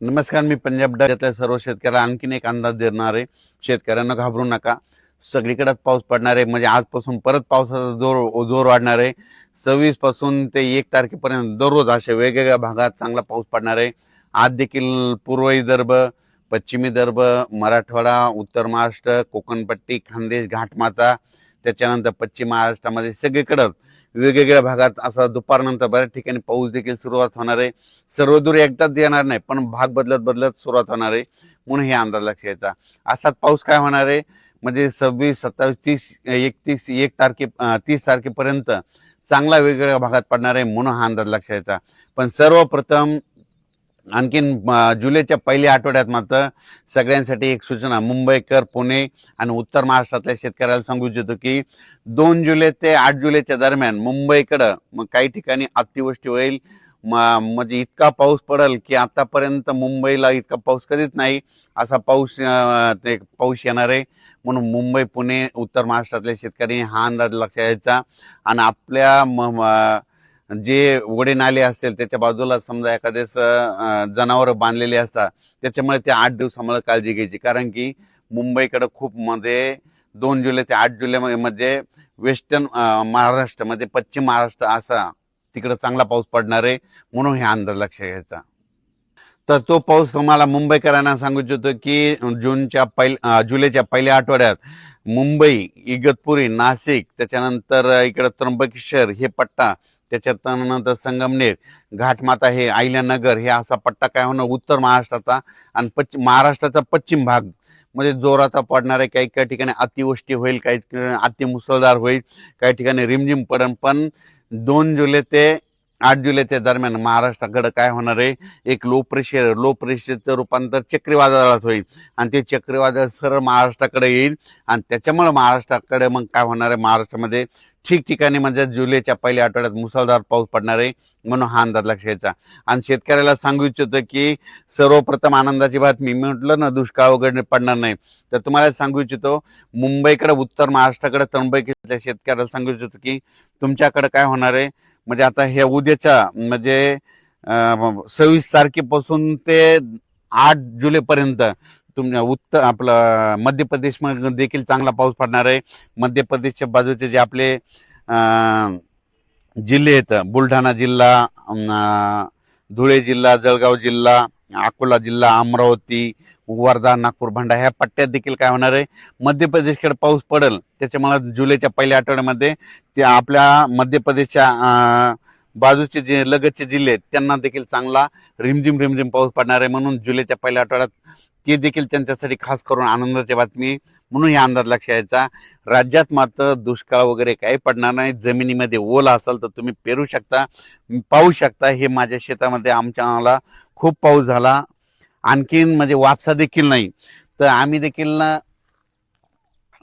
नमस्कार, मी पंजाब राज्यातल्या सर्व शेतकऱ्याला आणखीन एक अंदाज देणार आहे. शेतकऱ्यांना घाबरू नका. सगळीकडेच पाऊस पडणार आहे. म्हणजे आजपासून परत पावसाचा जोर वाढणार आहे. 26 पासून ते 1 तारखेपर्यंत दररोज अशा वेगवेगळ्या भागात चांगला पाऊस पडणार आहे. आज देखील पूर्व विदर्भ, पश्चिमी विदर्भ, मराठवाडा, उत्तर महाराष्ट्र, कोकणपट्टी, खानदेश, घाटमाता, त्याच्यानंतर पश्चिम महाराष्ट्रामध्ये सगळीकडे वेगवेगळ्या भागात असा दुपारनंतर बऱ्याच ठिकाणी पाऊस देखील सुरुवात होणार आहे. सर्वदूर एकदाच येणार नाही, पण भाग बदलत बदलत सुरुवात होणार आहे. म्हणून हे अंदाज लक्षात घ्यायचा. असाच पाऊस काय होणार आहे म्हणजे 26, 27, 30, 31, 30 तारखेपर्यंत चांगला वेगवेगळ्या भागात पडणार आहे. म्हणून हा अंदाज लक्षात घ्यायचा. पण सर्वप्रथम आणखीन जुलैच्या पहिल्या आठवड्यात मात्र सगळ्यांसाठी एक सूचना, मुंबईकर, पुणे आणि उत्तर महाराष्ट्रातल्या शेतकऱ्याला सांगू इच्छितो की 2 जुलै ते 8 जुलैच्या दरम्यान मुंबईकडं मग काही ठिकाणी अतिवृष्टी होईल. म्हणजे इतका पाऊस पडेल की आतापर्यंत मुंबईला इतका पाऊस कधीच नाही असा पाऊस येणार आहे. म्हणून मुंबई, पुणे, उत्तर महाराष्ट्रातल्या शेतकऱ्यांनी हा अंदाज लक्षात घ्यायचा. आणि आपल्या जे ओढे नाले असतील त्याच्या बाजूला समजा एखादेच जनावरं बांधलेली असतात, त्याच्यामुळे ते 8 दिवसामुळे काळजी घ्यायची. कारण की मुंबईकडे खूप 2 जुलै ते 8 जुलै मध्ये वेस्टर्न महाराष्ट्रामध्ये, पश्चिम महाराष्ट्र असा तिकडे चांगला पाऊस पडणार आहे. म्हणून हे अंदाज लक्षात घ्यायचा. तर तो पाऊस तुम्हाला मुंबईकरांना सांगू इच्छितो की जुलैच्या पहिल्या आठवड्यात मुंबई, इगतपुरी, नाशिक, त्याच्यानंतर इकडे त्र्यंबकेश्वर हे पट्टा, त्याच्यानंतर संगमनेर, घाटमाता, हे अहिल्यानगर, हे असा पट्टा काय होणार उत्तर महाराष्ट्राचा आणि महाराष्ट्राचा पश्चिम भाग म्हणजे जोराचा पडणार आहे. काही ठिकाणी अतिवृष्टी होईल, काही ठिकाणी अतिमुसळधार होईल, काही ठिकाणी रिमझिम पडेल. पण 2 जुलै ते 8 जुलैच्या दरम्यान महाराष्ट्राकडे काय होणार आहे, एक लो प्रेशरचं रूपांतर चक्रीवादळात होईल आणि ते चक्रीवादळ सरळ महाराष्ट्राकडे येईल. आणि त्याच्यामुळे महाराष्ट्राकडे मग काय होणार आहे, महाराष्ट्रामध्ये ठिकठिकाणी म्हणजे जुलैच्या पहिल्या आठवड्यात मुसळधार पाऊस पडणार आहे. म्हणून हा अंदाज लक्षात घ्यायचा. आणि शेतकऱ्याला सांगू इच्छितो की सर्वप्रथम आनंदाची बातमी, मी म्हटलं ना दुष्काळ वगैरे पडणार नाही, तर तुम्हाला सांगू इच्छितो मुंबईकडे, उत्तर महाराष्ट्राकडे, त्र्यंबकेश्वरच्या शेतकऱ्याला सांगू इच्छितो की तुमच्याकडे काय होणार आहे म्हणजे आता हे उद्याच्या म्हणजे 26 तारखेपासून ते 8 जुलैपर्यंत तुमच्या आपलं मध्य प्रदेशमध्ये देखील चांगला पाऊस पडणार आहे. मध्य प्रदेशच्या बाजूचे जे आपले जिल्हे आहेत, बुलढाणा जिल्हा, धुळे जिल्हा, जळगाव जिल्हा, अकोला जिल्हा, अमरावती, वर्धा, नागपूर, भंडारा, ह्या पट्ट्यात देखील काय होणार आहे, मध्य प्रदेशकडे पाऊस पडेल. त्याच्यामुळे जुलैच्या पहिल्या आठवड्यामध्ये ते आपल्या मध्य प्रदेशच्या बाजूचे जे लगतचे जिल्हे आहेत त्यांना देखील चांगला रिमझिम पाऊस पडणार आहे. म्हणून जुलैच्या पहिल्या आठवड्यात ते देखील त्यांच्यासाठी खास करून आनंदाची बातमी. म्हणून या अंदाज लक्षात घ्यायचा. राज्यात मात्र दुष्काळ वगैरे काही पडणार नाही. जमिनीमध्ये ओल असेल तर तुम्ही पेरू शकता, पाहू शकता. हे माझ्या शेतामध्ये आमच्या खूप पाऊस झाला. आणखीन म्हणजे वापसा देखील नाही, तर आम्ही देखील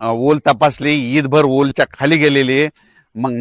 ओल तपासली, ईदभर ओलच्या खाली गेलेली आहे. मग